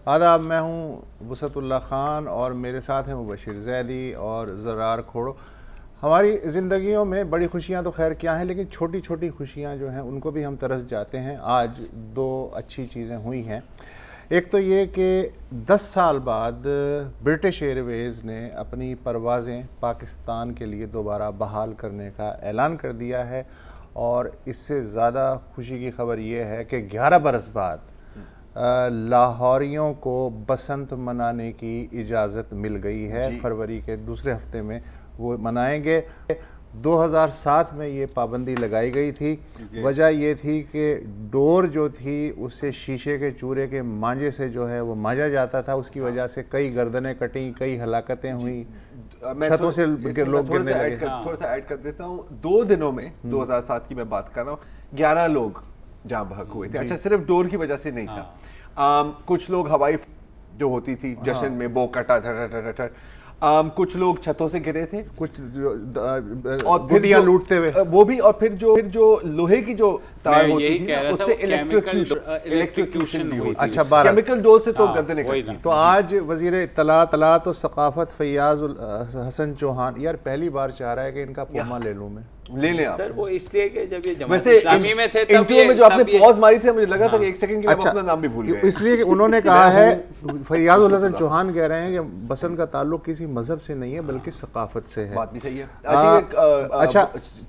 आदाब, मैं हूँ वसतुल्लाह ख़ान और मेरे साथ हैं मुबशिर ज़ैदी और ज़रार खोड़ो। हमारी ज़िंदगियों में बड़ी खुशियाँ तो खैर क्या हैं, लेकिन छोटी छोटी खुशियाँ जो हैं उनको भी हम तरस जाते हैं। आज दो अच्छी चीज़ें हुई हैं। एक तो ये कि 10 साल बाद ब्रिटिश एयरवेज़ ने अपनी परवाज़ें पाकिस्तान के लिए दोबारा बहाल करने का ऐलान कर दिया है, और इससे ज़्यादा खुशी की खबर ये है कि 11 बरस बाद लाहौरियों को बसंत मनाने की इजाज़त मिल गई है। फरवरी के दूसरे हफ्ते में वो मनाएंगे। 2007 में ये पाबंदी लगाई गई थी। वजह ये थी कि डोर जो थी उससे शीशे के चूरे के मांझे से जो है वो मांझा जाता था, उसकी वजह से कई गर्दनें कटी, कई हलाकतें हुई, छतों से लोग गिरने लगे। थोड़ा सा ऐड कर देता हूँ। 2 दिनों में 2007 की मैं बात कर रहा हूँ, 11 लोग जहाँ बहक हुए थे। अच्छा, सिर्फ डोर की वजह से नहीं था। कुछ लोग हवाई जो होती थी जश्न में बो कटा, कुछ लोग छतों से गिरे थे, कुछ और फिर लूटते हुए वो भी, और फिर जो लोहे की जो तार होती थी उससे इलेक्ट्रिक्यूशन भी हुई। अच्छा, केमिकल डोज से तो गर्दनें कटी। तो आज वजीर इत्तलात और सकाफत फैयाज हसन चौहान, यार पहली बार चाह रहा है कि इनका पोमा ले लूं मैं। ले लें आप सर। वो इसलिए कि जब ये जमात इस्लामी में थे, इंटरव्यू में जो आपने पॉज मारी थी, मुझे लगा था कि 1 सेकंड के लिए अपना नाम भी भूल गए, इसलिए कि उन्होंने कहा है, फैयाज हसन चौहान कह रहे हैं कि बसंत का ताल्लुक किसी मजहब से नहीं है बल्कि सकाफत से है। बात भी सही है। अच्छा,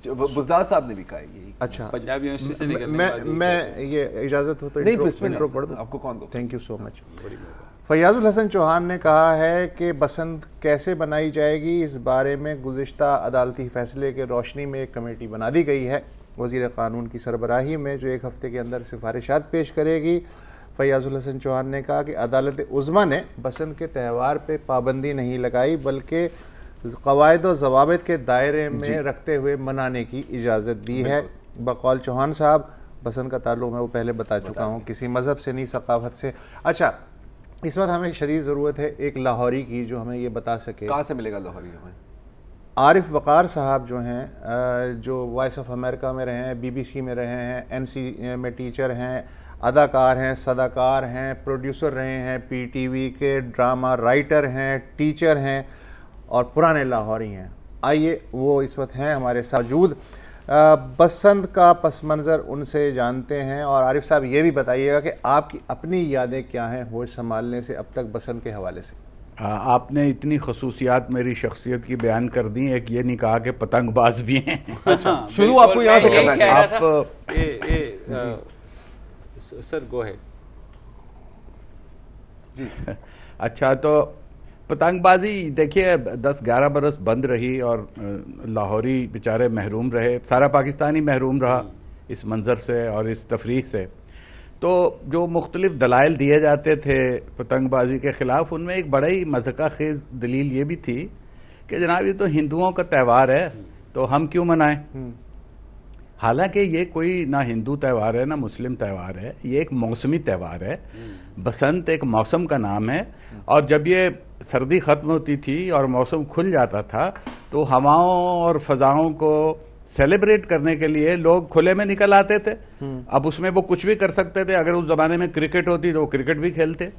बुज़दार साहब ने भी कहा यही। अच्छा, पंजाब यूनिवर्सिटी से निकलने मैं ये इजाजत हो तो इंट्रो पढ़ दूं आपको? कौन? Thank you so much. Faiyazul Hasan Chauhan ने कहा है कि बसंत कैसे बनाई जाएगी, इस बारे में गुज़िश्ता अदालती फैसले के रोशनी में एक कमेटी बना दी गई है वज़ीर क़ानून की सरबराही में, जो 1 हफ़्ते के अंदर सिफारिशात पेश करेगी। फैयाजुल हसन चौहान ने कहा कि अदालत उज़्मा ने बसंत के त्यौहार पर पाबंदी नहीं लगाई, बल्कि क़वायद व ज़वाबित के दायरे में रखते हुए मनाने की इजाज़त दी है। बकौल चौहान साहब, बसंत का ताल्लुक मैं वो पहले बता चुका हूँ, किसी मज़हब से नहीं, सकाफत से। अच्छा, इस वक्त हमें शदीद ज़रूरत है एक लाहौरी की जो हमें ये बता सके। कहाँ से मिलेगा लाहौरी हमें? आरिफ वक़ार साहब जो हैं, जो वॉइस ऑफ अमेरिका में रहे हैं, BBC में रहे हैं, NC में टीचर हैं, अदाकार हैं, सदाकार हैं, प्रोड्यूसर रहे हैं, PTV के ड्रामा राइटर हैं, टीचर हैं और पुराने लाहौरी हैं। आइए वो इस वक्त हैं हमारे साथ मौजूद। बसंत का पस मंज़र उनसे जानते हैं। और आरिफ साहब, ये भी बताइएगा कि आपकी अपनी यादें क्या हैं होश संभालने से अब तक बसंत के हवाले से। आपने इतनी खसूसियात मेरी शख्सियत की बयान कर दी, एक ये नहीं कहा कि पतंगबाज भी हैं। अच्छा, शुरू आपको यहाँ से करना चाहिए। आप सर गो अहेड जी। अच्छा, तो पतंगबाजी देखिए 10-11 बरस बंद रही और लाहौरी बेचारे महरूम रहे, सारा पाकिस्तानी महरूम रहा इस मंज़र से और इस तफरीह से। तो जो मुख्तलिफ दलाइल दिए जाते थे पतंगबाजी के ख़िलाफ़, उनमें एक बड़ा ही मज़हका खेज़ दलील ये भी थी कि जनाब ये तो हिंदुओं का त्यौहार है तो हम क्यों मनाएं। हालांकि ये कोई ना हिंदू त्यौहार है ना मुस्लिम त्यौहार है, ये एक मौसमी त्यौहार है। बसंत एक मौसम का नाम है, और जब ये सर्दी ख़त्म होती थी और मौसम खुल जाता था तो हवाओं और फ़ज़ाओं को सेलिब्रेट करने के लिए लोग खुले में निकल आते थे। अब उसमें वो कुछ भी कर सकते थे। अगर उस ज़माने में क्रिकेट होती तो वो क्रिकेट भी खेलते,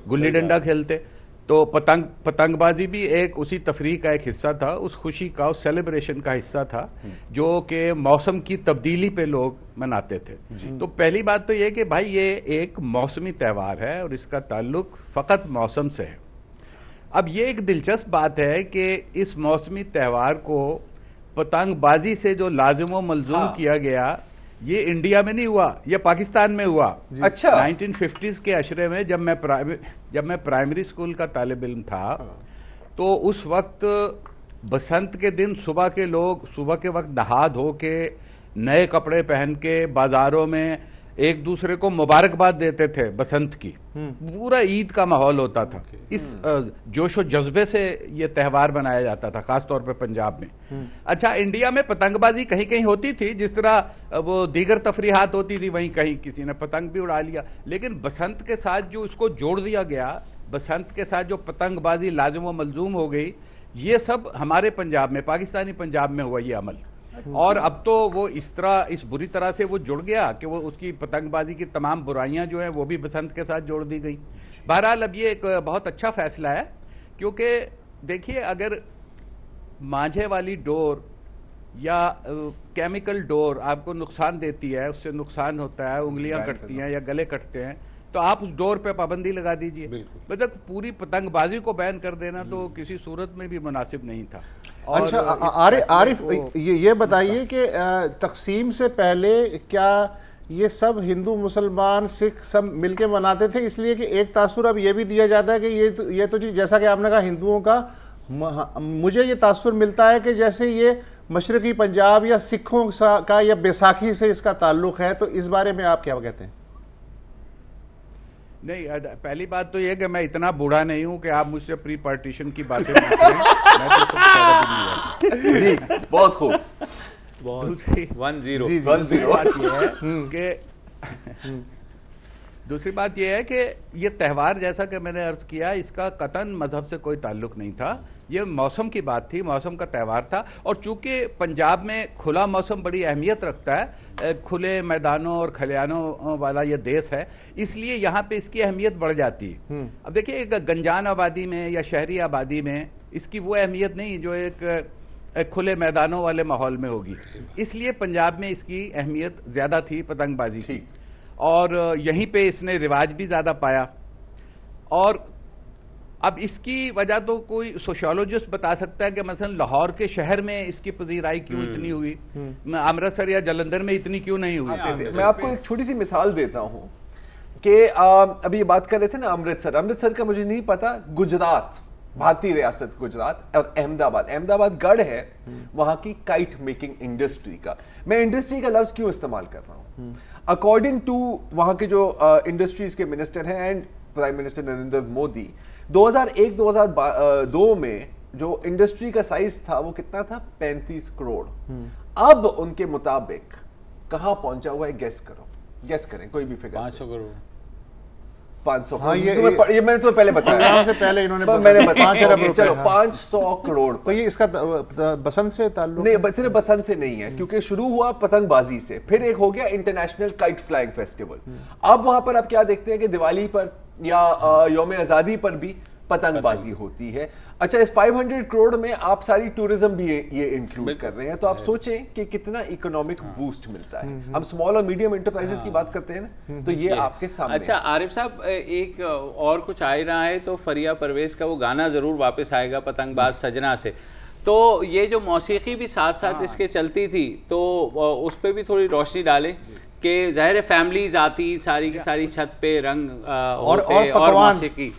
गुल्ली डंडा खेलते। तो पतंगबाजी भी एक उसी तफरीह का एक हिस्सा था, उस खुशी का, उस सेलिब्रेशन का हिस्सा था जो कि मौसम की तब्दीली पे लोग मनाते थे। तो पहली बात तो ये कि भाई ये एक मौसमी त्यौहार है और इसका ताल्लुक फ़कत मौसम से है। अब ये एक दिलचस्प बात है कि इस मौसमी त्यौहार को पतंगबाजी से जो लाजिम व मलजूम किया गया, ये इंडिया में नहीं हुआ, ये पाकिस्तान में हुआ। अच्छा, 1950s के अशरे में जब मैं प्राइमरी स्कूल का तालिब इल्म था, तो उस वक्त बसंत के दिन सुबह के वक्त नहा धो के नए कपड़े पहन के बाजारों में एक दूसरे को मुबारकबाद देते थे बसंत की। पूरा ईद का माहौल होता था। इस जोश व जज्बे से ये त्यौहार मनाया जाता था, खास तौर पे पंजाब में। अच्छा, इंडिया में पतंगबाजी कहीं कहीं होती थी, जिस तरह वो दीगर तफरीहात होती थी, वहीं कहीं किसी ने पतंग भी उड़ा लिया। लेकिन बसंत के साथ जो इसको जोड़ दिया गया, बसंत के साथ जो पतंगबाजी लाजिम व मलजूम हो गई, ये सब हमारे पंजाब में, पाकिस्तानी पंजाब में हुआ ये अमल। और अब तो वो इस बुरी तरह से वो जुड़ गया कि वो उसकी पतंगबाजी की तमाम बुराइयां जो हैं वो भी बसंत के साथ जोड़ दी गई। बहरहाल अब ये एक बहुत अच्छा फैसला है, क्योंकि देखिए अगर मांझे वाली डोर या केमिकल डोर आपको नुकसान देती है, उससे नुकसान होता है, उंगलियां कटती हैं या गले कटते हैं, तो आप उस डोर पे पाबंदी लगा दीजिए। मतलब पूरी पतंगबाजी को बैन कर देना तो किसी सूरत में भी मुनासिब नहीं था। अच्छा आरिफ ये बताइए कि तकसीम से पहले क्या ये सब हिंदू मुसलमान सिख सब मिलके मनाते थे, इसलिए कि एक तासुर अब ये भी दिया जाता है कि ये तो जी जैसा कि आपने कहा हिंदुओं का, मुझे ये तासुर मिलता है कि जैसे ये मशरकी पंजाब या सिखों का या बैसाखी से इसका ताल्लुक है, तो इस बारे में आप क्या कहते हैं? नहीं, पहली बात तो ये कि मैं इतना बूढ़ा नहीं हूं कि आप मुझसे प्री पार्टीशन की बातें पूछ रहे हैं। मैं तो कुछ जी, बहुत खूब। दूसरी 1-0 बात ये है कि दूसरी बात यह है कि ये त्यौहार, जैसा कि मैंने अर्ज किया, इसका कतन मजहब से कोई ताल्लुक नहीं था। ये मौसम की बात थी, मौसम का त्यौहार था। और चूंकि पंजाब में खुला मौसम बड़ी अहमियत रखता है, खुले मैदानों और खलियानों वाला ये देश है, इसलिए यहाँ पे इसकी अहमियत बढ़ जाती है। अब देखिए गंजान आबादी में या शहरी आबादी में इसकी वो अहमियत नहीं जो एक खुले मैदानों वाले माहौल में होगी, इसलिए पंजाब में इसकी अहमियत ज़्यादा थी पतंगबाजी की, और यहीं पे इसने रिवाज भी ज़्यादा पाया। और अब इसकी वजह तो कोई सोशियोलॉजिस्ट बता सकता है कि मसलन लाहौर के शहर में इसकी पजीराई क्यों इतनी हुई, अमृतसर या जलंधर में इतनी क्यों नहीं हुई। मैं आपको एक छोटी सी मिसाल देता हूं कि अभी ये बात कर रहे थे ना अमृतसर का मुझे नहीं पता, गुजरात, भारतीय रियासत गुजरात और अहमदाबाद गढ़ है वहां की काइट मेकिंग इंडस्ट्री का। मैं इंडस्ट्री का लफ्ज क्यों इस्तेमाल कर रहा हूं? अकॉर्डिंग टू वहां के जो इंडस्ट्रीज के मिनिस्टर हैं and prime minister Narendra Modi, 2001-2002 में जो इंडस्ट्री का साइज था वो कितना था? 35 करोड़। अब उनके मुताबिक कहां पहुंचा हुआ है? गेस करें कोई भी फिगर। 500 करोड़ 500। हाँ, ये मैंने तो पहले बताया से पहले इन्होंने मैंने बताया। चलो 500 करोड़। तो ये इसका बसंत से ताल्लुक नहीं, सिर्फ बसंत से नहीं है, क्योंकि शुरू हुआ पतंगबाजी से, फिर एक हो गया इंटरनेशनल काइट फ्लाइंग फेस्टिवल। अब वहां पर आप क्या देखते हैं कि दिवाली पर या यौम आजादी पर भी पतंगबाजी होती है। अच्छा, इस 500 करोड़ में आप सारी टूरिज्म भी ये इंक्लूड कर रहे हैं, तो आप सोचें कि कितना इकोनॉमिक बूस्ट मिलता है। हम स्मॉल और मीडियम एंटरप्राइजेस की बात करते हैं ना, तो ये आपके सामने। अच्छा आरिफ साहब, एक और कुछ आ रहा है तो फरिया परवेज का वो गाना जरूर वापस आएगा, पतंगबाज सजना से। तो ये जो मौसीकी भी साथ साथ इसके चलती थी, तो उस पर भी थोड़ी रोशनी डालें कि ज़ाहिर फैमिलीज आती सारी की सारी छत पे रंग और मौसीकी।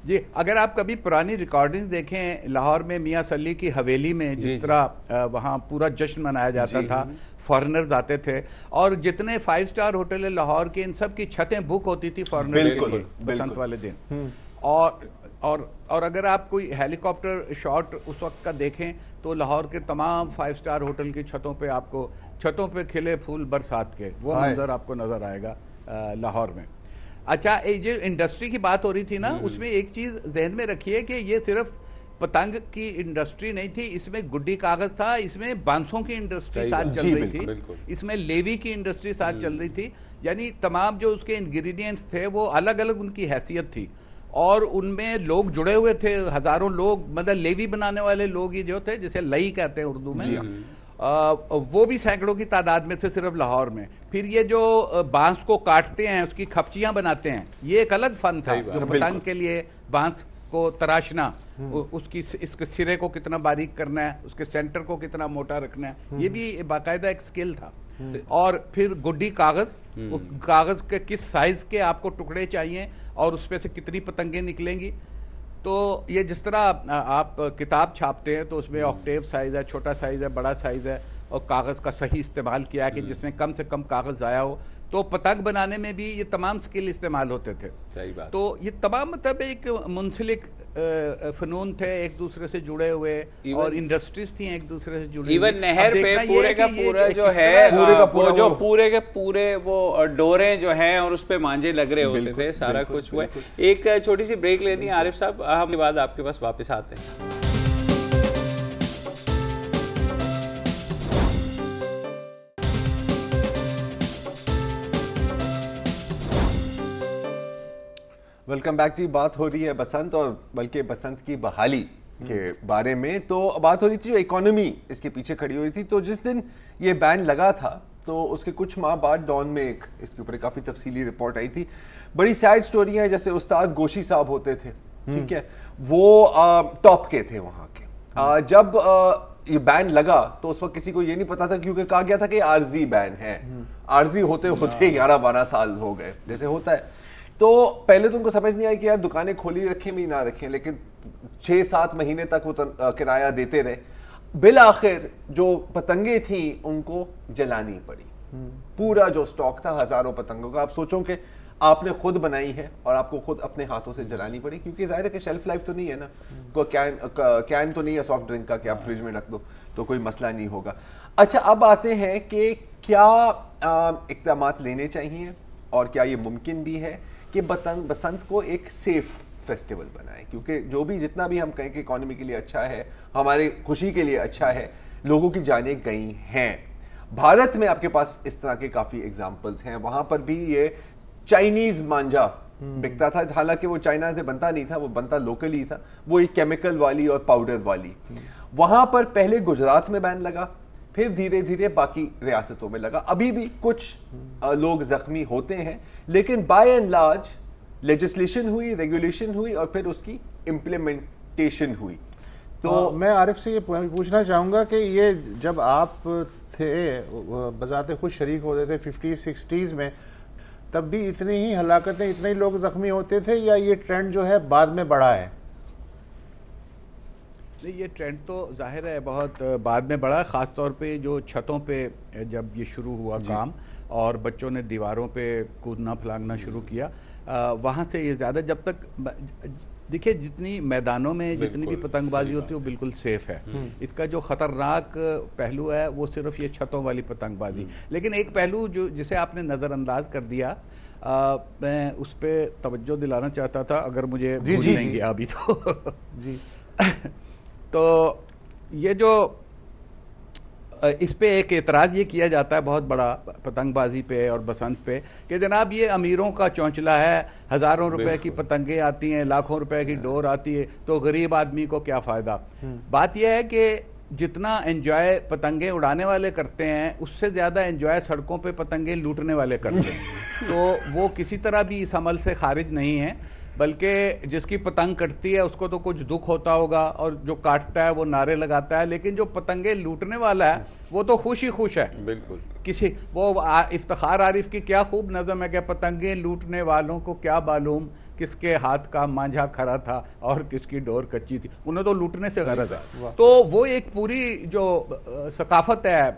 जी, अगर आप कभी पुरानी रिकॉर्डिंग्स देखें लाहौर में मियाँ सली की हवेली में जिस तरह वहाँ पूरा जश्न मनाया जाता था, फॉरेनर्स आते थे, और जितने 5 स्टार होटल है लाहौर के, इन सब की छतें बुक होती थी फॉरेनर के लिए बसंत वाले दिन। और अगर आप कोई हेलीकॉप्टर शॉट उस वक्त का देखें तो लाहौर के तमाम 5 स्टार होटल की छतों पे आपको छतों पे खिले फूल बरसात के वो मंजर आपको नजर आएगा लाहौर में। अच्छा, ये जो इंडस्ट्री की बात हो रही थी ना, उसमें एक चीज जहन में रखिए कि ये सिर्फ पतंग की इंडस्ट्री नहीं थी, इसमें गुड्डी कागज था, इसमें बांसों की इंडस्ट्री साथ चल रही थी, इसमें लेवी की इंडस्ट्री साथ चल रही थी। यानी तमाम जो उसके इंग्रेडिएंट्स थे वो अलग अलग उनकी हैसियत थी, और उनमें लोग जुड़े हुए थे, हजारों लोग, मतलब लेवी बनाने वाले लोग ही जो थे, जिसे लई कहते हैं उर्दू में, वो भी सैकड़ों की तादाद में से सिर्फ लाहौर में। फिर ये जो बांस को काटते हैं, उसकी खपचियां बनाते हैं, ये एक अलग फन था। पतंग के लिए बांस को तराशना, उसकी इसके सिरे को कितना बारीक करना है, उसके सेंटर को कितना मोटा रखना है, ये भी बाकायदा एक स्किल था। और फिर गुड्डी कागज के किस साइज के आपको टुकड़े चाहिए और उस पे से कितनी पतंगे निकलेंगी। तो ये जिस तरह आप किताब छापते हैं तो उसमें ऑक्टेव साइज है, छोटा साइज है, बड़ा साइज है, और कागज़ का सही इस्तेमाल किया है कि जिसमें कम से कम कागज़ ज़ाया हो। तो पतंग बनाने में भी ये तमाम स्किल इस्तेमाल होते थे। सही बात। तो ये तमाम मतलब एक मुंसलिक फनून थे, एक दूसरे से जुड़े हुए, और इंडस्ट्रीज थी एक दूसरे से जुड़ी। इवन नहर पे पूरे का पूरा जो है, पूरे के पूरे वो डोरे जो हैं और उस पे मांझे लग रहे होते थे, सारा कुछ हुआ। एक छोटी सी ब्रेक लेनी है आरिफ साहब, हम बाद आपके पास वापस आते हैं। वेलकम बैक जी। बात हो रही है बसंत और बल्कि बसंत की बहाली के बारे में। तो बात हो रही थी जो इकोनॉमी इसके पीछे खड़ी हुई थी। तो जिस दिन ये बैन लगा था तो उसके कुछ माह बाद डॉन में एक इसके ऊपर काफ़ी तफसीली रिपोर्ट आई थी। बड़ी सैड स्टोरी है। जैसे उस्ताद गोशी साहब होते थे, ठीक है, वो टॉप के थे वहाँ के। जब ये बैन लगा तो उस वक्त किसी को ये नहीं पता था, क्योंकि कहा गया था कि आरजी बैन है। आरजी होते होते 11-12 साल हो गए, जैसे होता है। तो पहले तो उनको समझ नहीं आई कि यार दुकानें खोली रखें भी ना रखें, लेकिन 6-7 महीने तक वो किराया देते रहे। बिल आखिर जो पतंगे थी उनको जलानी पड़ी। पूरा जो स्टॉक था हजारों पतंगों का, आप सोचो कि आपने खुद बनाई है और आपको खुद अपने हाथों से जलानी पड़ी, क्योंकि जाहिर है कि शेल्फ लाइफ तो नहीं है ना, कोई कैन तो नहीं है सॉफ्ट ड्रिंक का कि आप फ्रिज में रख दो तो कोई मसला नहीं होगा। अच्छा, अब आते हैं कि क्या इक़दाम लेने चाहिए और क्या ये मुमकिन भी है कि बसंत को एक सेफ फेस्टिवल बनाए, क्योंकि जो भी जितना भी हम कहें कि इकोनॉमी के लिए अच्छा है, हमारी खुशी के लिए अच्छा है, लोगों की जानें गई हैं। भारत में आपके पास इस तरह के काफ़ी एग्जाम्पल्स हैं। वहाँ पर भी ये चाइनीज़ मांझा बिकता था, हालांकि वो चाइना से बनता नहीं था, वो बनता लोकली था, वो एक केमिकल वाली और पाउडर वाली। वहाँ पर पहले गुजरात में बैन लगा, फिर धीरे धीरे बाकी रियासतों में लगा। अभी भी कुछ लोग जख्मी होते हैं, लेकिन बाय एंड लार्ज लेजिस्लेशन हुई, रेगुलेशन हुई और फिर उसकी इम्प्लीमेंटेशन हुई। तो मैं आरिफ से ये पूछना चाहूँगा कि ये जब आप थे बजाते खुद शरीक होते थे 50-60s में, तब भी इतनी ही हलाकतें, इतने ही लोग जख्मी होते थे, या ये ट्रेंड जो है बाद में बढ़ा है? नहीं, ये ट्रेंड तो जाहिर है बहुत बाद में बढ़ा, ख़ास तौर पे जो छतों पे जब ये शुरू हुआ काम और बच्चों ने दीवारों पे कूदना फलांगना शुरू किया, वहाँ से ये ज़्यादा। जब तक देखिए जितनी मैदानों में जितनी भी पतंगबाजी होती है वो बिल्कुल सेफ है। इसका जो ख़तरनाक पहलू है वो सिर्फ ये छतों वाली पतंगबाजी। लेकिन एक पहलू जो जिसे आपने नज़रअंदाज कर दिया, मैं उस पर तवज्जो दिलाना चाहता था, अगर मुझे भूल नहीं गया अभी तो जी तो ये जो इस पे एक एतराज़ ये किया जाता है बहुत बड़ा पतंगबाजी पे और बसंत पे कि जनाब ये अमीरों का चौंचला है, हज़ारों रुपए की पतंगें आती हैं, लाखों रुपए की डोर आती है, तो गरीब आदमी को क्या फ़ायदा। बात यह है कि जितना एंजॉय पतंगे उड़ाने वाले करते हैं उससे ज़्यादा एंजॉय सड़कों पे पतंगे लूटने वाले करते हैं। तो वो किसी तरह भी इस अमल से खारिज नहीं है, बल्कि जिसकी पतंग कटती है उसको तो कुछ दुख होता होगा और जो काटता है वो नारे लगाता है, लेकिन जो पतंगे लूटने वाला है वो तो खुश ही खुश है। बिल्कुल। किसी वो इफ्तिखार आरिफ की क्या खूब नज़म है कि पतंगे लूटने वालों को क्या मालूम किसके हाथ का मांझा खरा था और किसकी डोर कच्ची थी, उन्हें तो लूटने से गरज है। तो वो एक पूरी जो सकाफत है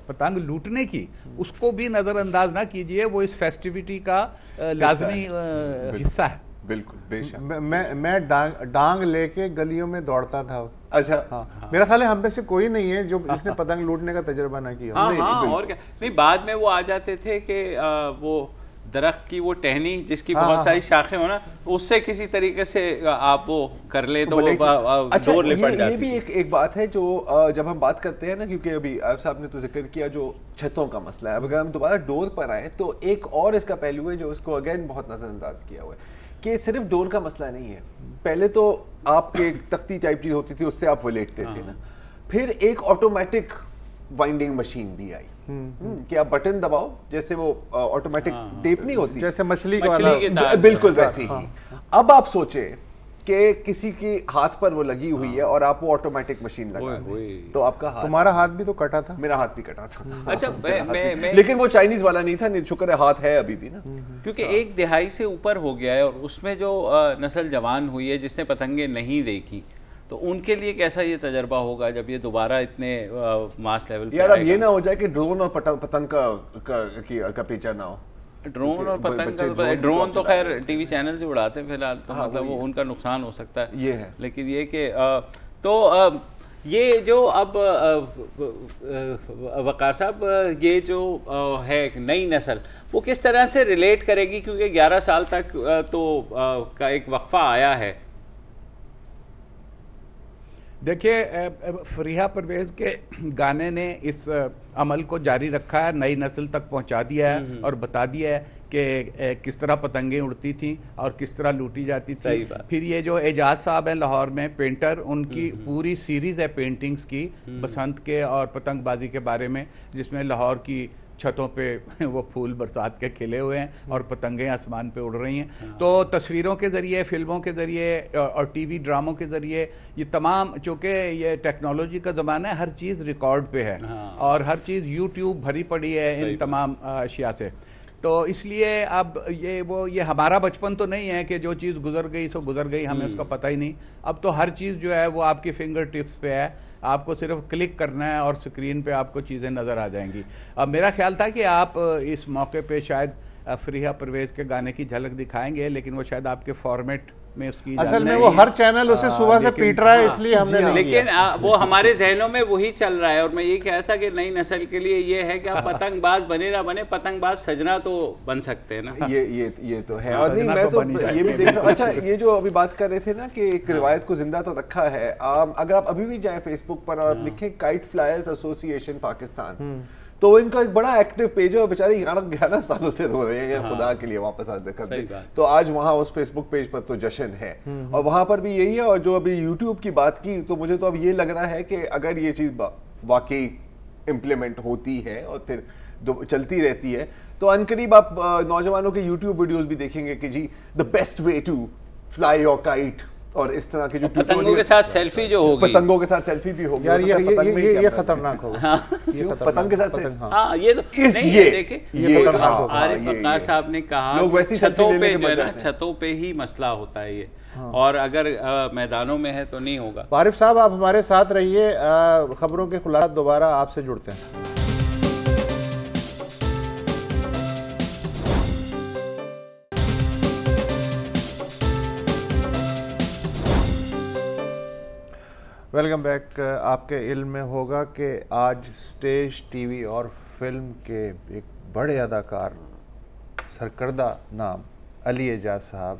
पतंग लूटने की, उसको भी नज़रअंदाज ना कीजिए, वो इस फेस्टिविटी का लाजमी हिस्सा है। बिल्कुल, बेशक। मैं डांग लेके गलियों में दौड़ता था। अच्छा, हाँ। मेरा ख्याल है हम में से कोई नहीं है जो इसने पतंग लूटने का तजुर्बा ना किया। और क्या नहीं, बाद में वो आ जाते थे कि वो दरख्त की वो टहनी जिसकी बहुत सारी शाखें हो ना, उससे किसी तरीके से आप वो कर ले तो अच्छा, डोर लिपट जाती। ये भी एक बात है जो जब हम बात करते हैं ना, क्योंकि अभी आरिफ साहब ने तो जिक्र किया जो छतों का मसला है। अब अगर हम दोबारा डोर पर आए तो एक और इसका पहलू है जो उसको अगेन बहुत नजरअंदाज किया हुआ है कि सिर्फ डोर का मसला नहीं है। पहले तो आपके तख्ती टाइप चीज होती थी, उससे आप वो लेटते थे ना, फिर एक ऑटोमेटिक वाइंडिंग मशीन भी आई कि आप बटन दबाओ, जैसे वो ऑटोमेटिक टेप नहीं होती, जैसे मछली वाला, बिल्कुल वैसे ही। अब आप सोचे कि किसी के हाथ पर वो लगी हुई है और आप वो ऑटोमेटिक मशीन लगा दें, तो आपका हाथ, तुम्हारा हाथ भी तो कटा था। मेरा हाथ भी कटा था। अच्छा, लेकिन वो चाइनीज वाला नहीं था, शुक्र है हाथ है अभी भी ना, क्योंकि एक दिहाई से ऊपर हो गया है और उसमें जो नस्ल जवान हुई है जिसने पतंगे नहीं देखी, तो उनके लिए कैसा ये तजर्बा होगा जब ये दोबारा इतने मास लेवल पे यार। अब ये ना हो जाए कि ड्रोन और पतंग का पेचा ना हो। ड्रोन और पतंग, ड्रोन तो खैर टीवी चैनल से उड़ाते हैं फिलहाल, तो मतलब वो उनका नुकसान हो सकता है, ये है। लेकिन ये कि तो ये जो अब वक़ार साहब, ये जो है नई नस्ल, वो किस तरह से रिलेट करेगी, क्योंकि 11 साल तक तो का एक वक्फा आया है। देखिए, फरीहा परवेज के गाने ने इस अमल को जारी रखा है, नई नस्ल तक पहुंचा दिया है और बता दिया है कि किस तरह पतंगें उड़ती थी और किस तरह लूटी जाती थी। फिर ये जो एजाज साहब हैं लाहौर में पेंटर, उनकी पूरी सीरीज है पेंटिंग्स की बसंत के और पतंगबाजी के बारे में, जिसमें लाहौर की छतों पे वो फूल बरसात के खिले हुए हैं और पतंगें आसमान पे उड़ रही हैं। तो तस्वीरों के ज़रिए, फिल्मों के ज़रिए और टीवी ड्रामों के ज़रिए ये तमाम, चूँकि ये टेक्नोलॉजी का ज़माना है, हर चीज़ रिकॉर्ड पे है और हर चीज़ यूट्यूब भरी पड़ी है इन तमाम अशिया से। तो इसलिए अब ये हमारा बचपन तो नहीं है कि जो चीज़ गुजर गई सो गुजर गई, हमें उसका पता ही नहीं। अब तो हर चीज़ जो है वो आपकी फिंगर टिप्स पे है, आपको सिर्फ क्लिक करना है और स्क्रीन पे आपको चीज़ें नज़र आ जाएंगी। अब मेरा ख्याल था कि आप इस मौके पे शायद फरीहा परवेज के गाने की झलक दिखाएंगे, लेकिन वो शायद आपके फॉर्मेट में उसकी असल में वो हर चैनल उसे सुबह से पीट रहा है, इसलिए हमने नहीं लेकिन वो हमारे जहनों में वही चल रहा है। और मैं ये कह रहा था कि नई नस्ल के लिए ये है कि आप पतंगबाज बने ना बने, पतंगबाज सजना तो बन सकते हैं ना। ये तो है। और नहीं, मैं तो ये भी देख रहा हूँ। अच्छा, ये जो अभी बात कर रहे थे ना कि एक रिवायत को जिंदा तो रखा है, अगर आप अभी भी जाए फेसबुक पर और लिखें काइट फ्लायर्स एसोसिएशन पाकिस्तान, तो इनका एक बड़ा एक्टिव पेज है और बेचारे 11 सालों से रो रहे हैं खुदा के लिए वापस कर दे। तो आज वहाँ उस फेसबुक पेज पर तो जश्न है और वहाँ पर भी यही है। और जो अभी यूट्यूब की बात की, तो मुझे तो अब ये लग रहा है कि अगर ये चीज़ वाकई इम्प्लीमेंट होती है और फिर चलती रहती है, तो अनकरीब आप नौजवानों के यूट्यूब वीडियोज़ भी देखेंगे कि जी the best way to fly your kite, और इस तरह के जो पतंगों के साथ सेल्फी जो होगी, पतंगों के साथ सेल्फी भी होगी यार, ये खतरनाक होगा। पतंग के साथ हाँ, ये तो ये देखिए, ये आरिफ अक्कार साहब ने कहा लोग वैसी छतों पे जो है ना, छतों पे ही मसला होता है ये, और अगर मैदानों में है तो नहीं होगा। आरिफ साहब, आप हमारे साथ रहिए, खबरों के खुलासा दोबारा आपसे जुड़ते हैं। Welcome back. आपके इल्म में होगा कि आज स्टेज, टीवी और फिल्म के एक बड़े अदाकार, सरकर्दा नाम अली एजाज साहब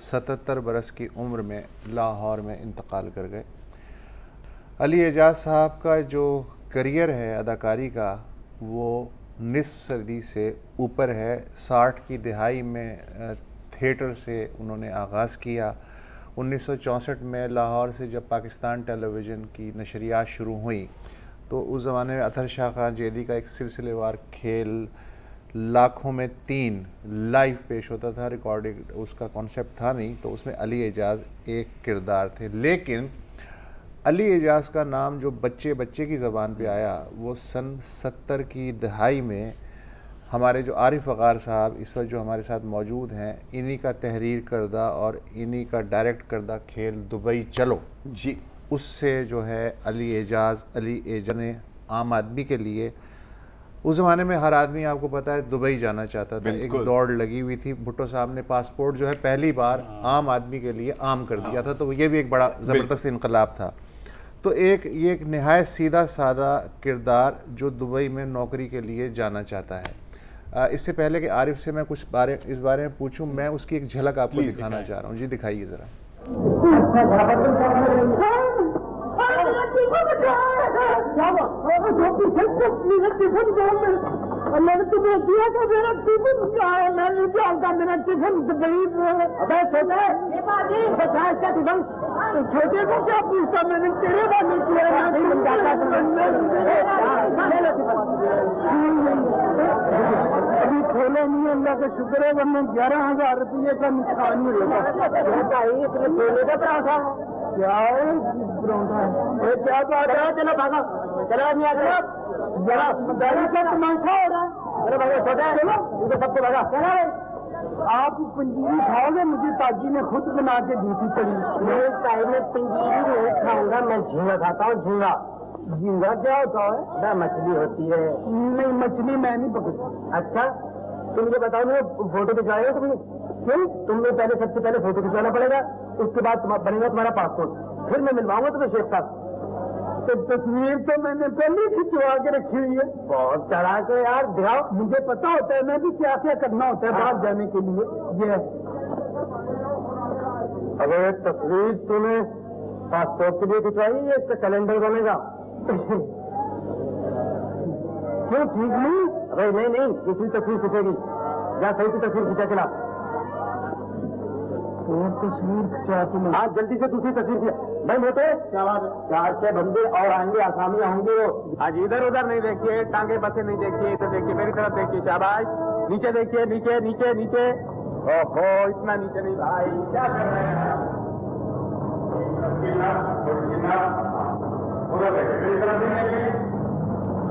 77 बरस की उम्र में लाहौर में इंतकाल कर गए। अली एजाज साहब का जो करियर है अदाकारी का, वो निस्फ सदी से ऊपर है। 60 की दहाई में थिएटर से उन्होंने आगाज़ किया। 1964 में लाहौर से जब पाकिस्तान टेलीविज़न की नशरियात शुरू हुई, तो उस ज़माने में अतहर शाह खान जैदी का एक सिलसिलेवार खेल लाखों में 3 लाइव पेश होता था, रिकॉर्डिंग उसका कॉन्सेप्ट था नहीं, तो उसमें अली एजाज एक किरदार थे। लेकिन अली एजाज का नाम जो बच्चे बच्चे की ज़बान पे आया, वो सन 70 की दहाई में हमारे जो आरिफ अक्कार साहब इस वक्त जो हमारे साथ मौजूद हैं, इन्हीं का तहरीर करदा और इन्हीं का डायरेक्ट करदा खेल दुबई चलो जी, उससे जो है अली एजाज ने आम आदमी के लिए, उस ज़माने में हर आदमी आपको पता है दुबई जाना चाहता था, एक दौड़ लगी हुई थी। भुट्टो साहब ने पासपोर्ट जो है पहली बार आम आदमी के लिए आम कर दिया था, तो ये भी एक बड़ा ज़बरदस्त इनकलाब था। तो ये एक नहायत सीधा सादा किरदार जो दुबई में नौकरी के लिए जाना चाहता है। इससे पहले कि आरिफ से मैं कुछ इस बारे में पूछूं, मैं उसकी एक झलक आपको दिखाना चाह रहा हूं। जी दिखाइए ज़रा। मैंने तुम्हें दिया था मेरा टिफिन, मैं नहीं जानता मेरा टिफिन गरीब। अबे छोटे इसका टिफिन, छोटे को क्या पूछता, मैंने तेरे बात नहीं किया। अभी खोले नहीं, अल्लाह का शुक्र है, वरना 11,000 रुपये का नुकसान ही होगा। खोले का पराठा क्या है, क्या बात है, चलो भागा, चला नहीं आ जरा समझदारी का तमाशा हो रहा है। अरे भाई छोटा है ना, इनको सबको भगा। आप पंजीरी खाओगे? मुझे ताजी ने खुद बना के दी थी पड़ी। मेरे टाइम में पंजीरी नहीं खाऊंगा, मैं झींगा खाता हूँ। झींगा झींगा क्या होता है? ना मछली होती है। नहीं, मछली मैं नहीं पकड़ती। अच्छा, तुम मुझे बताओ, मुझे फोटो खिंचवाएगा तुमने? क्यों? तुमने पहले, सबसे पहले फोटो खिंचवाना पड़ेगा, उसके बाद बनेगा तुम्हारा पासपोर्ट, फिर मैं मिलवाऊंगा तुम्हें शेख साहब। तो तस्वीर तो मैंने पहले खिंचवा के रखी हुई है। बहुत चढ़ा के यार दिखाओ, मुझे पता होता है मैं भी क्या क्या करना होता है बाहर जाने के लिए। ये अगर तस्वीर तुम्हें पासपोर्ट के लिए खिंचवाइए, ये इसका कैलेंडर बनेगा। क्यों ठीक नहीं? अरे नहीं, दूसरी तस्वीर खींचेगी। जा सही की तस्वीर खींचा चला। तस्वीर खींचा तुम? हाँ, जल्दी से दूसरी तस्वीर खींचा। भाई मोटे, क्या बात है? 4 बंदे और आएंगे, आसामियां होंगे वो। आज इधर उधर नहीं देखिए, टांगे बसे नहीं देखिए, इधर देखिए, मेरी तरफ देखिए। शाबाश, नीचे देखिए, नीचे नीचे नीचे। ओहो, इतना नीचे नहीं भाई, क्या कर रहे हैं?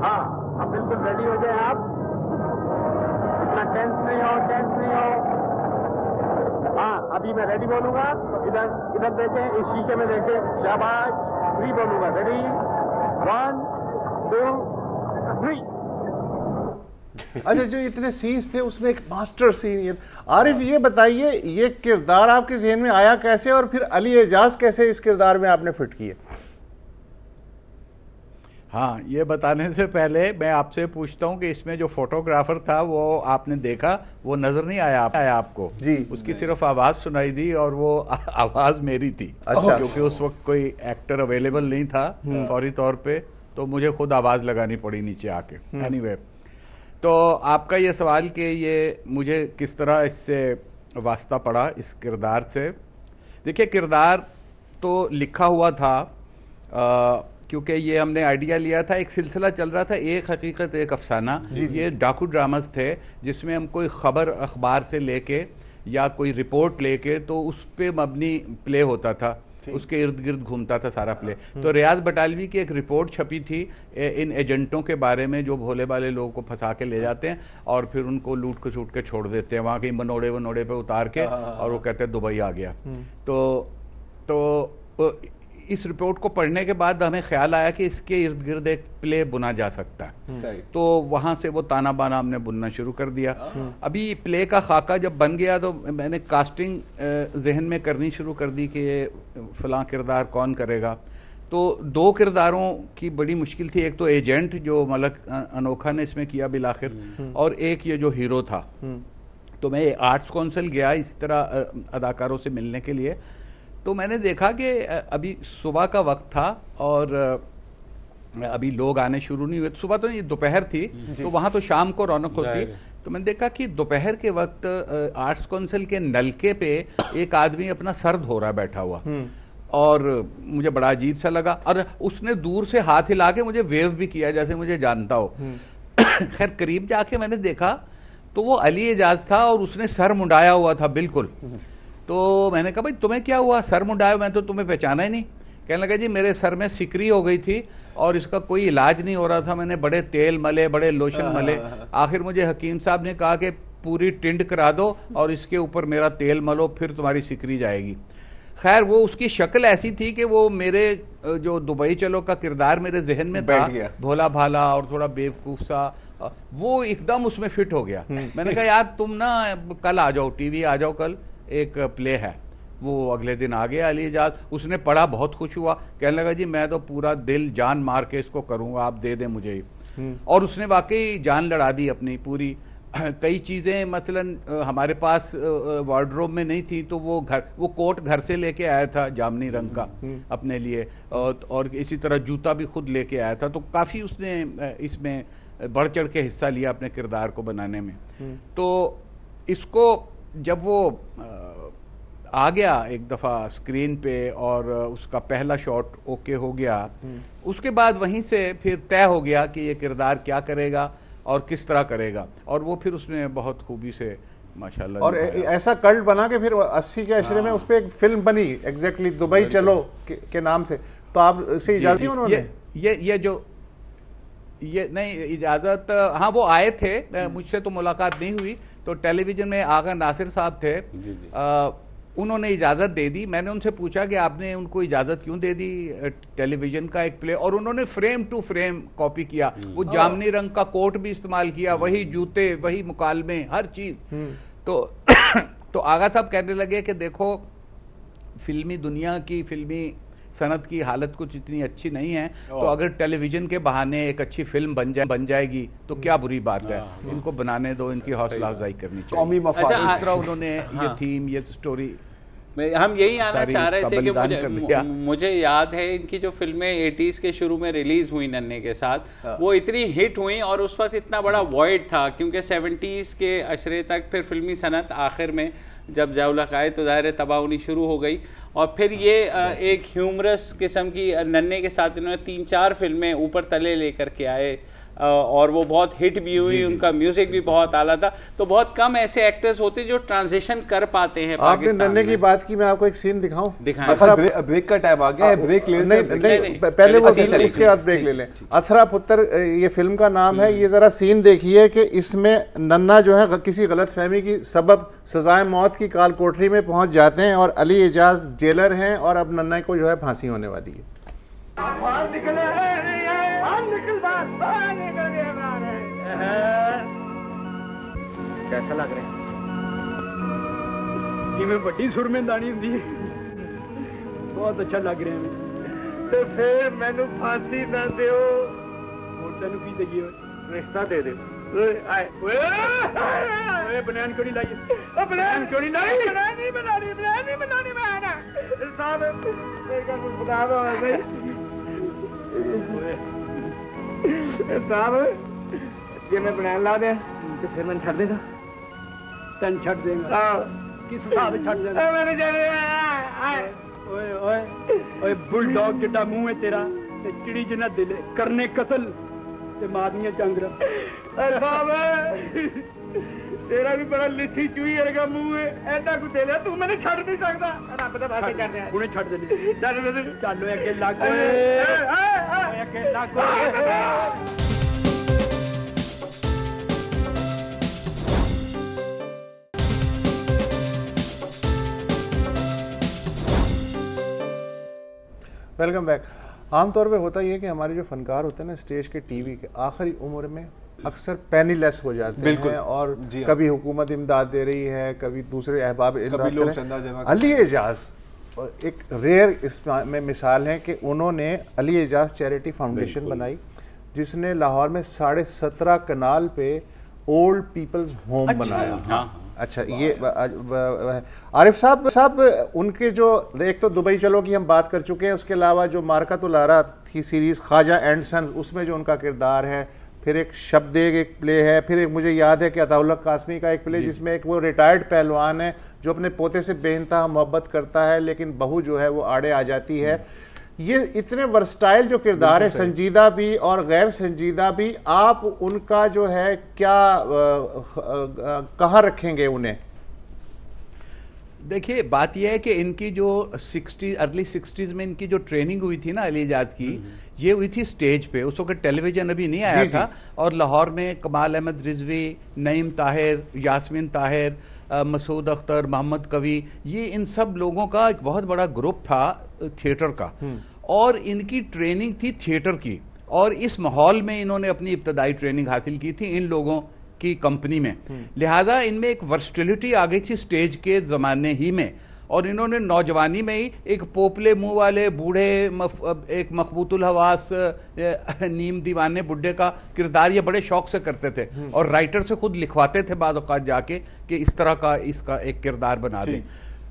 हाँ, अब बिल्कुल रेडी हो जाए आप। इतना टेंस नहीं हो। हाँ, अभी मैं रेडी बोलूंगा तो इधर देखें, इस शीशे में देखें। शाबाश, 3 बोलूंगा। रेडी, 1 2 3। अच्छा, जो इतने सीन्स थे उसमें एक मास्टर सीन, आरिफ ये बताइए, ये किरदार आपके जहन में आया कैसे और फिर अली एजाज कैसे इस किरदार में आपने फिट किए? हाँ, ये बताने से पहले मैं आपसे पूछता हूँ कि इसमें जो फोटोग्राफर था वो आपने देखा, वो नजर नहीं आया आपको? जी, उसकी सिर्फ आवाज सुनाई दी और वो आवाज मेरी थी। अच्छा, क्योंकि उस वक्त कोई एक्टर अवेलेबल नहीं था फौरी तौर पे, तो मुझे खुद आवाज लगानी पड़ी नीचे आके। एनीवे, तो आपका ये सवाल कि ये मुझे किस तरह इससे वास्ता पड़ा इस किरदार से। देखिए, किरदार तो लिखा हुआ था क्योंकि ये हमने आइडिया लिया था, एक सिलसिला चल रहा था, एक हकीकत एक अफसाना। ये डाकू ड्रामास थे जिसमें हम कोई ख़बर अखबार से लेके या कोई रिपोर्ट लेके तो उस पर मबनी प्ले होता था, उसके इर्द गिर्द घूमता था सारा प्ले। तो रियाज बटालवी की एक रिपोर्ट छपी थी इन एजेंटों के बारे में जो भोले भाले लोगों को फंसा के ले जाते हैं और फिर उनको लूट के छूट के छोड़ देते हैं वहाँ कहीं बनोड़े पे उतार के, और वो कहते हैं दुबई आ गया। तो इस रिपोर्ट को पढ़ने के बाद हमें ख्याल आया कि इसके इर्द गिर्द एक प्ले बुना जा सकता है। तो वहाँ से वो ताना बाना हमने बुनना शुरू कर दिया। अभी प्ले का खाका जब बन गया तो मैंने कास्टिंग जहन में करनी शुरू कर दी कि ये फलां किरदार कौन करेगा। तो 2 किरदारों की बड़ी मुश्किल थी, एक तो एजेंट जो मलक अनोखा ने इसमें किया बिलाखिर, और एक ये जो हीरो था। तो मैं आर्ट्स काउंसिल गया इस तरह अदाकारों से मिलने के लिए, तो मैंने देखा कि अभी सुबह का वक्त था और अभी लोग आने शुरू नहीं हुए। सुबह तो नहीं, दोपहर थी, तो वहाँ तो शाम को रौनक होती। तो मैंने देखा कि दोपहर के वक्त आर्ट्स काउंसिल के नलके पे एक आदमी अपना सर धो रहा बैठा हुआ, और मुझे बड़ा अजीब सा लगा। और उसने दूर से हाथ हिला के मुझे वेव भी किया जैसे मुझे जानता हो। खैर, करीब जाके मैंने देखा तो वो अली एजाज था और उसने सर मुंडाया हुआ था बिल्कुल। तो मैंने कहा, भाई तुम्हें क्या हुआ, सर मुंडाया, मैं तो तुम्हें पहचाना ही नहीं। कहने लगा, जी मेरे सर में सिकरी हो गई थी और इसका कोई इलाज नहीं हो रहा था, मैंने बड़े तेल मले, बड़े लोशन मले, आखिर मुझे हकीम साहब ने कहा कि पूरी टिंड करा दो और इसके ऊपर मेरा तेल मलो, फिर तुम्हारी सिकरी जाएगी। खैर, वो उसकी शक्ल ऐसी थी कि वो मेरे जो दुबई चलो का किरदार मेरे जहन में था, भोला भाला और थोड़ा बेवकूफ सा, वो एकदम उसमें फिट हो गया। मैंने कहा, यार तुम ना कल आ जाओ, टीवी आ जाओ, कल एक प्ले है। वो अगले दिन आ गया अली एजाज, उसने पढ़ा, बहुत खुश हुआ, कहने लगा, जी मैं तो पूरा दिल जान मार के इसको करूँगा, आप दे दें मुझे। और उसने वाकई जान लड़ा दी अपनी पूरी। कई चीज़ें मसलन हमारे पास वार्डरोब में नहीं थी, तो वो कोट घर से लेके आया था जामनी रंग का अपने लिए, और इसी तरह जूता भी खुद लेके आया था। तो काफ़ी उसने इसमें बढ़ चढ़ के हिस्सा लिया अपने किरदार को बनाने में। तो इसको जब वो आ गया एक दफ़ा स्क्रीन पे और उसका पहला शॉट ओके हो गया, उसके बाद वहीं से फिर तय हो गया कि ये किरदार क्या करेगा और किस तरह करेगा, और वो फिर उसने बहुत खूबी से माशाल्लाह। और ऐसा कल्ट बना के फिर 80 के अशरे में उस पर एक फिल्म बनी एग्जैक्टली दुबई चलो के नाम से। तो आप से इजाज़त दी उन्होंने? ये नहीं इजाज़त, हाँ वो आए थे, मुझसे तो मुलाकात नहीं हुई। तो टेलीविज़न में आगा नासिर साहब थे, उन्होंने इजाज़त दे दी। मैंने उनसे पूछा कि आपने उनको इजाज़त क्यों दे दी टेलीविज़न का एक प्ले, और उन्होंने फ्रेम टू फ्रेम कॉपी किया। वो जामनी रंग का कोट भी इस्तेमाल किया, वही जूते, वही मुकालमे, हर चीज़। तो आगा साहब कहने लगे कि देखो, फिल्मी दुनिया की, फिल्मी सनत की हालत कुछ इतनी अच्छी नहीं है, तो अगर टेलीविजन के बहाने एक अच्छी फिल्म बन जाएगी तो क्या बुरी बात है, इनको बनाने दो, इनकी हौसला अफजाई करनी चाहिए। अच्छा, उन्होंने ये थीम, ये स्टोरी हम यही आना चाह रहे थे कि मुझे याद है इनकी जो फिल्में 80s के शुरू में रिलीज हुई नन्हे के साथ, वो इतनी हिट हुई और उस वक्त इतना बड़ा वॉइड था, क्योंकि 70s के अशरे तक फिर फिल्मी सनत आखिर में जब ज़ाउलक आए तो ज़ाहिर तबाही शुरू हो गई, और फिर ये एक ह्यूमरस किस्म की नन्हे के साथ इन्होंने 3-4 फिल्में ऊपर तले लेकर के आए और वो बहुत हिट भी हुई, उनका म्यूजिक भी बहुत आला था। तो बहुत कम ऐसे एक्टर्स होते हैं जो ट्रांजिशन कर पाते हैं। आपने नन्हे की बात की, मैं आपको एक सीन दिखाऊं? दिखाएं। ब्रेक का टाइम आ गया है, ब्रेक ले लें। पहले वो उसके बाद ब्रेक ले लें। अथरा पुत्र ये फिल्म का नाम है। ये जरा सीन देखिए कि इसमें नन्ना जो है किसी गलतफहमी की सबब सजाए मौत की काल कोठरी में पहुंच जाते हैं और अली एजाज जेलर हैं और अब नन्ना को जो है फांसी होने वाली है। कैसा लग रहा है? जिवें बड़ी सुरमेंदानी हुंदी है। बहुत अच्छा लग रहा है। तो फिर मैनू फांसी ना दियो, और तेनू की दईए? रिश्ता दे दे। बनियान क्यों नहीं लाई? बनियान क्यों नहीं लाई? बनियान नहीं बनानी मैं ना साहब कुछ बता दो साहब, जे मैं बनियान ला दिया तो फिर मैं छड़ देगा? तेन छड़ देगा? किस हिसाब से छड़ देगा? ओए ओए ओए बुलडॉग जिड्डा मुंह है तेरा ते चिड़ी जिन्ना दिल है, करने कतल ते मारनी जंगरा। अरे बाबा तेरा भी बड़ा लिथी चूही वर्गा मुंह है, ऐसा कुछ दे लिया तू मैंने छड़ नहीं सकता। रब दा वास्ते कर दे, हुणे छड़ दे। चलो अगे लाग अगे लाग। Welcome back. आमतौर पे होता ही है कि हमारे जो फनकार होते हैं ना स्टेज के, टीवी के, आखिरी उम्र में अक्सर पेनीलेस हो जाते हैं और कभी हुकूमत इमदाद दे रही है, कभी दूसरे अहबाब इमदाद। अली एजाज एक रेयर इसमें मिसाल है कि उन्होंने अली एजाज चैरिटी फाउंडेशन बनाई जिसने लाहौर में 17.5 कनाल पे ओल्ड पीपल्स होम बनाया। अच्छा, ये आरिफ साहब उनके जो एक तो दुबई चलो की हम बात कर चुके हैं, उसके अलावा जो मार्कातुल आरा थी सीरीज़ ख्वाजा एंड सन्स, उसमें जो उनका किरदार है, फिर एक शब्द एक प्ले है, फिर एक मुझे याद है कि अताउल्लाह कासमी का एक प्ले जिसमें एक वो रिटायर्ड पहलवान है जो अपने पोते से बेइंतहा मोहब्बत करता है लेकिन बहू जो है वो आड़े आ जाती है। ये इतने वर्सटाइल जो किरदार है, संजीदा भी और गैर संजीदा भी, आप उनका जो है क्या कहाँ रखेंगे उन्हें? देखिए बात यह है कि इनकी जो अर्ली 60s में इनकी जो ट्रेनिंग हुई थी ना अली एजाज की, ये हुई थी स्टेज पे। उस वक्त टेलीविजन अभी नहीं आया था और लाहौर में कमाल अहमद रिजवी, नईम ताहिर, यास्मीन ताहिर, मसूद अख्तर, मोहम्मद कवि, ये इन सब लोगों का एक बहुत बड़ा ग्रुप था थिएटर का और इनकी ट्रेनिंग थी थिएटर की और इस माहौल में इन्होंने अपनी इब्तदाई ट्रेनिंग हासिल की थी इन लोगों की कंपनी में। लिहाजा इनमें एक वर्सटिलिटी आ गई थी स्टेज के ज़माने ही में और इन्होंने नौजवानी में ही एक पोपले मुंह वाले बूढ़े एक मखबूतुल हवास नीम दीवाने बुढ़े का किरदार ये बड़े शौक से करते थे और राइटर से खुद लिखवाते थे बाद औक़ात जाके कि इस तरह का इसका एक किरदार बना दें।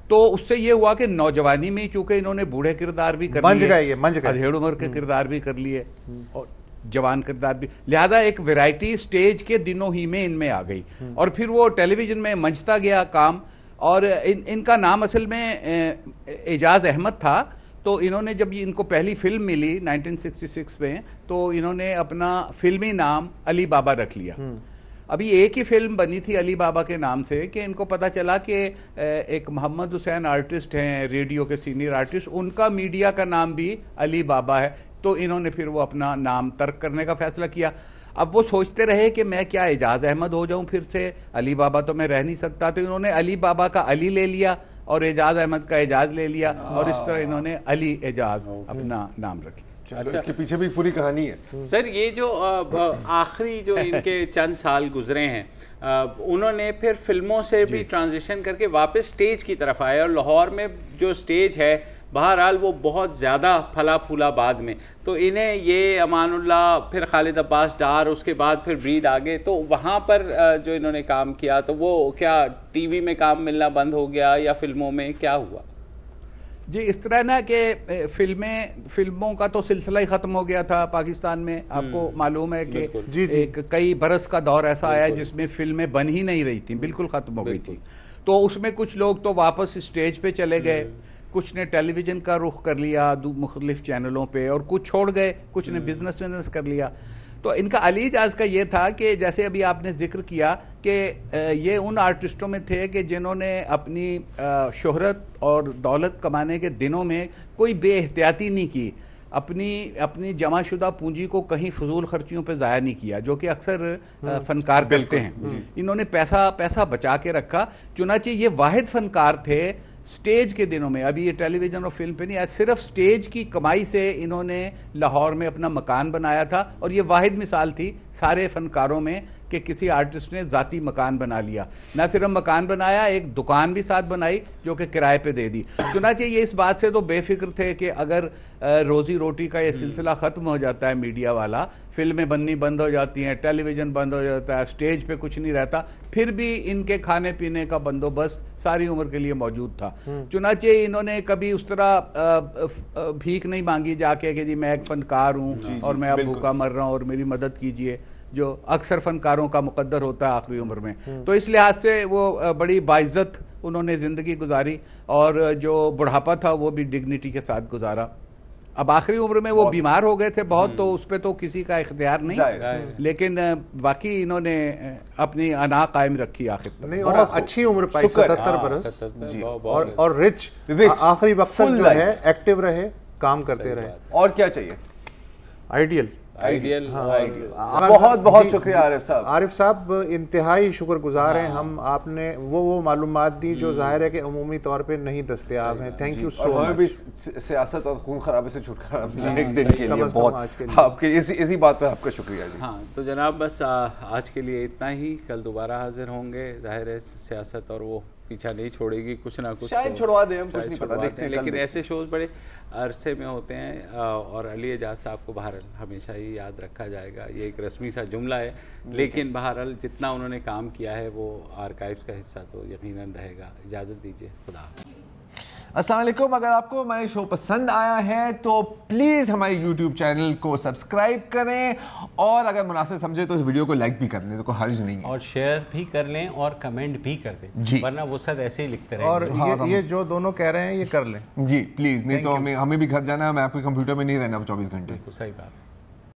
तो उससे ये हुआ कि नौजवानी में चूंकि इन्होंने बूढ़े किरदार भी कर लिए, अधेड़ उम्र के किरदार भी कर लिए और जवान किरदार भी, लिहाजा एक वैरायटी स्टेज के दिनों ही में इनमें आ गई और फिर वो टेलीविजन में मंचता गया काम। और इनका नाम असल में एजाज अहमद था। तो इन्होंने जब इनको पहली फिल्म मिली 1966 में तो इन्होंने अपना फिल्मी नाम अली बाबा रख लिया। अभी एक ही फिल्म बनी थी अली बाबा के नाम से कि इनको पता चला कि एक मोहम्मद हुसैन आर्टिस्ट हैं रेडियो के सीनियर आर्टिस्ट, उनका मीडिया का नाम भी अली बाबा है। तो इन्होंने फिर वो अपना नाम तर्क करने का फैसला किया। अब वो सोचते रहे कि मैं क्या एजाज अहमद हो जाऊं फिर से, अली बाबा तो मैं रह नहीं सकता। तो इन्होंने अली बाबा का अली ले लिया और एजाज अहमद का एजाज ले लिया और इस तरह इन्होंने अली एजाज अपना नाम रख लिया। अच्छा, इसके पीछे भी पूरी कहानी है सर। ये जो आखिरी जो इनके चंद साल गुजरे हैं, उन्होंने फिर फिल्मों से भी ट्रांजिशन करके वापस स्टेज की तरफ आए और लाहौर में जो स्टेज है बहरहाल वो बहुत ज़्यादा फला फूला बाद में। तो इन्हें ये अमानुल्लाह, फिर खालिद अब्बास डार, उसके बाद फिर ब्रीड आगे, तो वहाँ पर जो इन्होंने काम किया तो वो क्या टीवी में काम मिलना बंद हो गया या फिल्मों में क्या हुआ? जी, इस तरह ना कि फिल्मों का तो सिलसिला ही ख़त्म हो गया था पाकिस्तान में। आपको मालूम है कि एक कई बरस का दौर ऐसा आया जिसमें फिल्में बन ही नहीं रही थी, बिल्कुल ख़त्म हो गई थी। तो उसमें कुछ लोग तो वापस स्टेज पे चले गए, कुछ ने टेलीविज़न का रुख कर लिया मुख्तलिफ चैनलों पे, और कुछ छोड़ गए, कुछ ने बिजनेस कर लिया। तो इनका अली इजाज़ का ये था कि जैसे अभी आपने जिक्र किया कि ये उन आर्टिस्टों में थे कि जिन्होंने अपनी शोहरत और दौलत कमाने के दिनों में कोई बेएहतियाती नहीं की, अपनी जमाशुदा पूंजी को कहीं फजूल खर्चियों पे ज़ाया नहीं किया, जो कि अक्सर फनकार करते हैं। इन्होंने पैसा बचा के रखा। चुनांचे ये वाहिद फनकार थे स्टेज के दिनों में, अभी ये टेलीविज़न और फिल्म पे नहीं, आज सिर्फ स्टेज की कमाई से इन्होंने लाहौर में अपना मकान बनाया था। और ये वाहिद मिसाल थी सारे फनकारों में कि किसी आर्टिस्ट ने ज़ाती मकान बना लिया। ना सिर्फ मकान बनाया, एक दुकान भी साथ बनाई जो कि किराए पे दे दी। चुनांचे ये इस बात से तो बेफिक्र थे कि अगर रोज़ी रोटी का ये सिलसिला ख़त्म हो जाता है, मीडिया वाला, फिल्में बननी बंद हो जाती हैं, टेलीविज़न बंद हो जाता है, स्टेज पे कुछ नहीं रहता, फिर भी इनके खाने पीने का बंदोबस्त सारी उम्र के लिए मौजूद था। चुनांचे इन्होंने कभी उस तरह भीख नहीं मांगी जाके कि जी मैं एक फनकार हूँ और मैं अब भूखा मर रहा हूँ और मेरी मदद कीजिए, जो अक्सर फनकारों का मुकद्दर होता है आखिरी उम्र में। तो इस लिहाज से वो बड़ी बाइज्जत उन्होंने ज़िंदगी गुजारी, और जो बुढ़ापा था वो भी डिग्निटी के साथ गुजारा। अब आखिरी उम्र में वो बीमार हो गए थे बहुत, तो उस पर तो किसी का इख्तियार नहीं, लेकिन बाकी इन्होंने अपनी अना कायम रखी आखिर तक। नहीं, और अच्छी उम्र पाई, 77 बरस, और रिच आखिरी वक्त तक जो है एक्टिव रहे, काम करते रहे। और क्या चाहिए? आइडियल। बहुत बहुत शुक्रिया आरिफ साहब। आरिफ साहब इंतहाई शुक्रगुजार हैं हम, आपने वो मालूमात दी जो जाहिर है कि अमूमी तौर पे नहीं दस्तयाब हैं। Thank you so much. हमें भी सियासत और खून खराबे से छुटकारा मिला एक दिन के लिए, बहुत आपके इसी बात पे आपका शुक्रिया जी। हाँ, तो जनाब बस आज के लिए इतना ही, कल दोबारा हाजिर होंगे। जाहिर है सियासत और वो पीछा नहीं छोड़ेगी, कुछ ना कुछ शायद छुड़वा दें, हम कुछ नहीं पता, देखते हैं। लेकिन ऐसे शोज बड़े अरसे में होते हैं, और अली एजाज साहब को बहरहाल हमेशा ही याद रखा जाएगा। ये एक रस्मी सा जुमला है, लेकिन बहरहाल जितना उन्होंने काम किया है वो आर्काइव्स का हिस्सा तो यकीनन रहेगा। इजाज़त दीजिए, खुदा। अस्सलाम वालेकुम। अगर आपको हमारे शो पसंद आया है तो प्लीज़ हमारे YouTube चैनल को सब्सक्राइब करें, और अगर मुनासिब समझे तो इस वीडियो को लाइक भी कर लें, तो कोई हर्ज नहीं है, और शेयर भी कर लें और कमेंट भी कर दें, वरना वो सब ऐसे ही लिखते रहेंगे। और ये जो दोनों कह रहे हैं ये कर लें जी प्लीज़, नहीं तो हमें भी घर जाना है, मैं आपके कंप्यूटर में नहीं रहना 24 घंटे। सही बात।